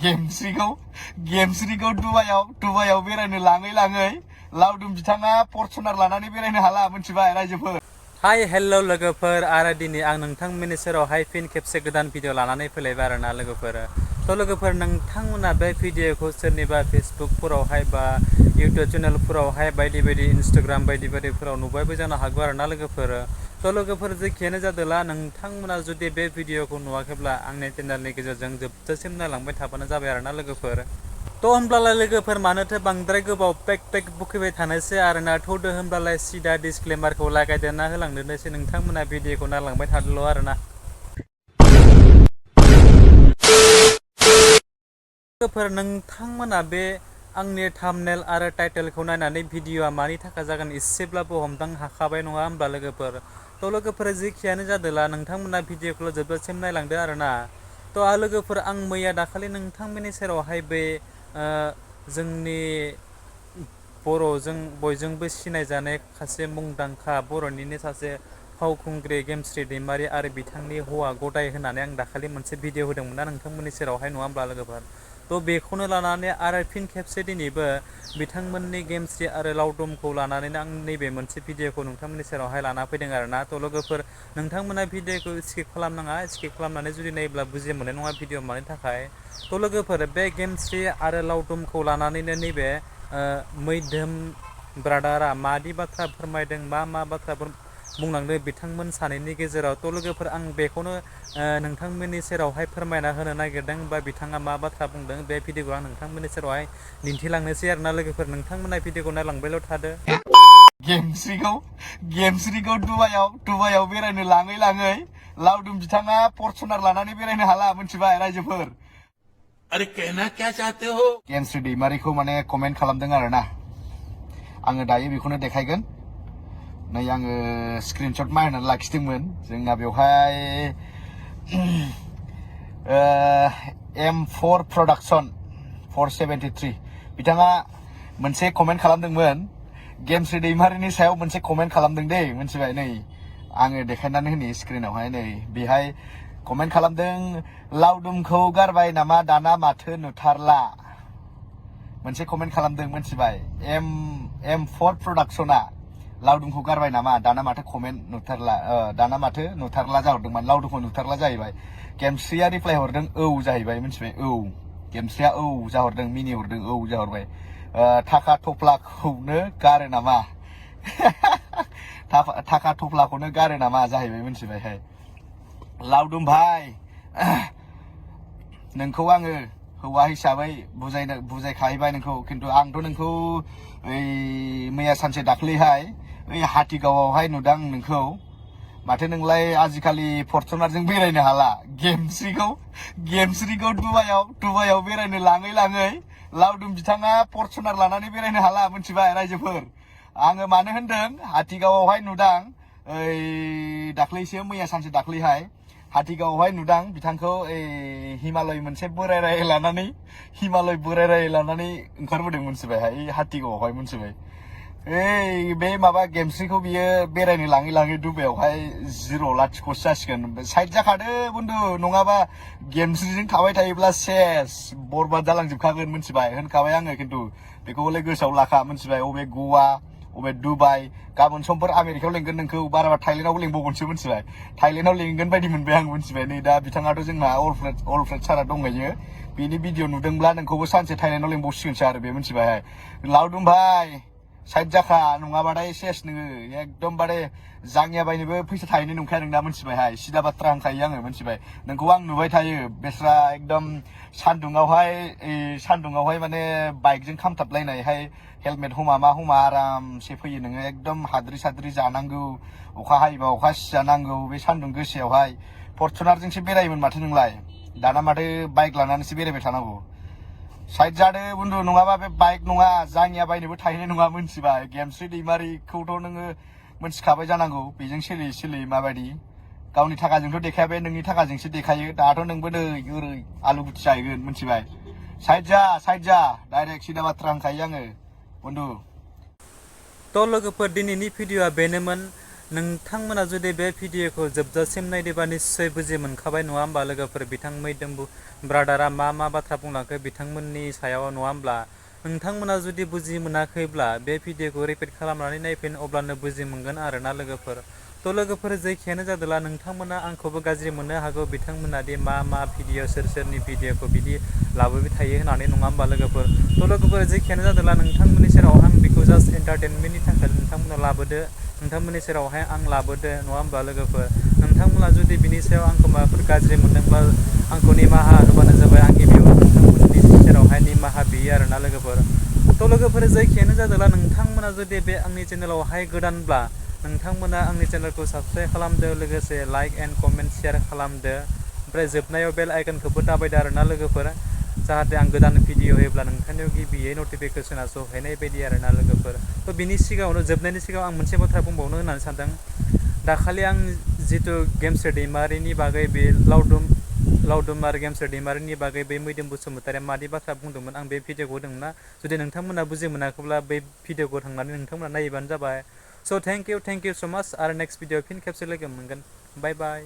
गेमस्रिखौ दुबाइयाव बेरायनो लाङै लावदुम बिथाङा फर्चुनार लानानै बेरायनो हाला मोनथिबाय रायजोफोर। हाय हेलौ लोगोफोर आरो दिनै आं नोंथांमोननि सेरावहाय फिन खेबसे गोदान भिडिअ लानानै फैलायबाय आरोना लोगोफोर। थ' लोगोफोर नोंथांमोना बे भिडिअखौ सोरनिबा फेसबुकफोरावहाय बा इउटुब चेनेलफोरावहाय बायदि इन्स्टाग्राम बायदिफोराव नुबायबो जानो हागौ आरोना लोगोफोर। थ' लोगोफोर जेखियानो जादोंला नोंथांमोना जुदि बे भिडिअखौ नुवाखैब्ला आंनि चेनेलनि गेजेरजों जोबजासिम नायलांबाय थाबानो जाबाय आरोना लोगोफोर। थ' होमब्लालाय लोगोफोर मानोथो बांद्राय गोबाव पेक बुखैबाय थानोसै आरोना थौदो होमब्लालाय सिदा डिसक्लेमारखौ लागायदेरना होलांदोनोसै नोंथांमोना भिडिअखौ नायलांबाय थादोल' आरोना। लोगोफोर नोंथांमोना बे आंनि थाम्बनेल आरो टाइटेलखौ नायनानै भिडिअआ मानि थाखाय जागोन एसेब्लाबो हमदां हाखाबाय नङा होमब्ला लोगोफोर। थ' लोगोफोर जेखियानो जादोंला नोंथांमोना भिडिअखौ जोबजासिम नायलांदो आरोना। थ' लोगोफोर आं मैया दाखालि नोंथांमोननि सेरावहाय बे जोंनि बर'जों बयजोंबो सिनायजानाय सासे मुंदांखा बर'निनो सासे फावखुंग्रि गेमस्रि दाइमारि आरो बिथांनि हौवा गदाय होननानै आं दाखालि मोनसे भिडिअ होदोंमोन ना नोंथांमोननि सेरावहाय नङा होमब्ला लोगोफोर। थ' बेखौनो लानानै आरो फिन खेबसे दिनैबो बिथांमोननि गेमस्रि आरो लावदुमखौ लानानैनो आं नैबे मोनसे भिडिअखौ नोंथांमोननि सेरावहाय लाना फैदों आरोना। थ' लोगोफोर नोंथांमोना भिडिअखौ स्किप खालामनाङा, स्किप खालामनानै जुदि नायोब्ला बुजि मोननाय नङा भिडिअ मानि थाखाय। थ' लोगोफोर बे गेमस्रि आरो लावदुमखौ लानानैनो नैबे मैधोम ब्रादारा मादि बाथ्रा फोरमायदों मा बाथ्राफोर बुंलांदों बिथांमोन सानैनि गेजेराव। थ' लोगोफोर आं बेखौनो नोंथांमोननि सेरावहाय फोरमायना होनो नागिरदों बा बिथाङा मा बाथ्रा बुंदों बे भिडिअखौ आं नोंथांमोननि सेरावहाय दिन्थिलांनोसै आरोना लोगोफोर। नोंथांमोना भिडिअखौ नायलांबायल' थादो। गेमस्रिखौ दुबाइयाव बेरायनो लाङै लावदुम बिथाङा फर्चुनार लानानै बेरायनो हाला मोनथिबाय रायजोफोर। अरे कहना क्या चाहते हो? गेमस्रि दाइमारिखौ माने कमेन्ट खालामदों आरोना। आङो दायो बेखौनो देखायगोन। नै आङो स्क्रिनशट मारिनानै लाखिदोंमोन। जोंना बेवहाय M4 प्रोडक्शन 473 बिथाङा मोनसे कमेन्ट खालामदोंमोन। गेमस्रि दाइमारिनि सायाव मोनसे कमेन्ट खालामदों दे मोनथिबाय। नै आङो देखायनानै होनि स्क्रिनावहाय। नै बेहाय कमेन्ट खालामदों, लावदुमखौ गारबाय नामा दाना माथो नुथारला। मोनसे कमेन्ट खालामदों मोनथिबाय। M4 प्रोडक्शना लावदुमखौ गारबाय नामा दाना माथो दाना माथो नुथारला जाहरदोंमोन। लावदुमखौ नुथारला जाहैबाय। गेमस्रिया रिप्लाय हरदों औ जाहैबाय मोनथिबाय। औ गेमस्रिया औ जाहरदों, मिनि हरदों औ जाहरबाय। थाखा थफ्लाखौनो गारो नामा थाखा थफ्लाखौनो गारो नामा जाहैबाय मोनथिबायहाय। लावदुम भाई नोंखौ आङो हौवा हिसाबै बुजायखाहैबाय नोंखौ। खिन्थु आंथ' नोंखौ मैया सानसे दाख्लैहाय हाथिगावआवहाय नुदां नोंखौ। माथो नोंलाय आजिखालि फर्चुनारजों बेरायनो हाला। गेमस्रिखौ दुबाइयाव बेरायनो लाङै लावदुम बिथाङा फर्चुनार लानानै बेरायनो हाला मोनथिबाय रायजोफोर। आङो मानो होनदों हाथिगावआवहाय नुदां दाख्लैसो मैया सानसे दाख्लैहाय हाथिगावआवहाय नुदां बिथांखौ हिमालय मोनसे बोराय लानानै ओंखारबोदों मोनथिबाय हाथिगावआवहाय मोनथिबाय। बे माबा गेमस्रिखौ बियो बेरायनो लाङै दुबाइयावहाय 0-0 जासिगोन। साइड जाखादो बन्दु, नङाबा गेमस्रिजों थाबाय थायोब्ला सेस बरबाद जालांजोबखागोन मोनथिबाय होनखाबाय आङो। खिन्थु बेखौ हले गोसोआव लाखा मोनथिबाय। अबे गवा अबे दुबाइ, गाबोन समफोर आमेरिकायाव लेंगोन नोंखौ, बाराबा थाइलेण्डआवबो लेंबावगोनसो मोनथिबाय। थाइलेण्डआव लेंगोन बायदि मोनबाय आं मोनथिबाय। नै दा बिथाङाथ' जोंना अलफ्रेड सारा दंखायो। बेनि भिडिअ नुदोंब्ला नोंखौबो सानसे थाइलेण्डआव लेंबावसिगोनसो आरो बे मोनथिबाय। लावदुम भाई साइड जाखा, नङाबाथाय सेस नोङो एकदमबारे जाङिया बायनोबो फैसा थाहैनाय नंखाया नोंना मोनथिबायहाय। सिदा बाथ्रा होनखायो आङो मोनथिबाय। नोंखौ आं नुबाय थायो बेस्रा एकदम सान्दुङावहाय माने बाइकजों खामथाबलायनायहाय हेलमेट हमा आरामसे फैयो नोङो। एकदम हाद्रि साद्रि जानांगौ, अखा हायोबा अखा सिजानांगौ बे सान्दुं गोसायावहाय। फर्चुनारजोंसो बेरायोमोन माथो नोंलाय, दाना माथो बाइक लानानैसो बेरायबाय थानांगौ। साइड जादो बन्दु, नङाबा बे बाइक नङा जाङिया बायनोबो थाहैनाय नङा मोनथिबाय। गेमस्रि दाइमारिखौथ' नोङो मोनथिखाबाय जानांगौ बेजों सोलियै माबायदि। गावनि थाखाजोंथ' देखाया, बे नोंनि थाखाजोंसो देखायो। दाथ' नोंबो नै ओरै आलु गुथि जाहैगोन मोनथिबाय। साइड जा डाइरेक्ट सिदा बाथ्रा होनखायो आङो बन्दु। थ' लोगोफोर दिनैनि भिडिअआ बेनोमोन। नोंथांमोना जुदि बे भिडिअखौ जोबजासिम नायदोबा निस्सय बुजि मोनखाबाय नङा होमबा लोगोफोर बिथां मैदोम ब्रादारा मा बाथ्रा बुंलांखो बिथांमोननि सायाव नङा होमब्ला नोंथांमोना जुदि बुजि मोनाखैब्ला बे भिडिअखौ रिपिट खालामनानै नायफिन अब्लानो बुजि मोनगोन आरोना लोगोफोर थ' लोगोफोर जेखियानो जादोला नोंथांमोना आंखौबो गाज्रि मोननो हागौ बिथांमोना दि मा भिडिअ सोरनि भिडिअखौ बिदि लाबोबाय थायो होननानै नङा होमबा लोगोफोर थ' लोगोफोर जेखियानो जादोला नोंथांमोननि सेराव आं बेखौ जास्ट एन्टारटेनमेन्टनि थाखाय नोंथांमोना लाबोदो नोंथांमोननि सेरावहाय आं लाबोदो नङा होमबा लोगोफोर नोंथांमोना जुदि बिनि सायाव आंखौ माबाफोर गाज्रि मोनदोंब्ला आंखौ निमाहा होबानो जाबाय आं गिबियाव नोंथांमोननि सेरावहाय निमाहा बियो आरोना लोगोफोर थ' लोगोफोर जायखियानो जादोला नोंथांमोना जुदि बे आंनि चेनेलावहाय गोदानब्ला नोंथांमोना आंनि चेनेलखौ साबस्क्राइब खालामदो लोगोसे लाइक एन्ड कमेन्ट शेयार खालामदो ओमफ्राय जोबनायाव बेल आइकनखौबो दाबायदो आरोना लोगोफोर जाहाथे आं गोदान भिडिअ होयोब्ला नोंथांनियाव गिबियै नटिफिकेसना सहैनाय बायदि आरोना लोगोफोर थ' बिनि सिगाङावनो जोबनायनि सिगाङाव आं मोनसे बाथ्रा बुंबावनो होननानै सानदों दाखालि आं जितु गेमस्रि दैमारिनि बागै बे लावदुम आरो गेमस्रि दैमारिनि बागै बे मैदोम बसुमतारिया मादि बाथ्रा बुंदोंमोन आं बे भिडिअखौ होदोंमोनना जुदि नोंथांमोना बुजि मोनाखैब्ला बे भिडिअखौ थांनानै नोंथांमोना नायबानो जाबाय स' थेंक इउ स' माच आरो नेक्स्ट भिडिअ फिन खेबसे लोगो मोनगोन बाय बाय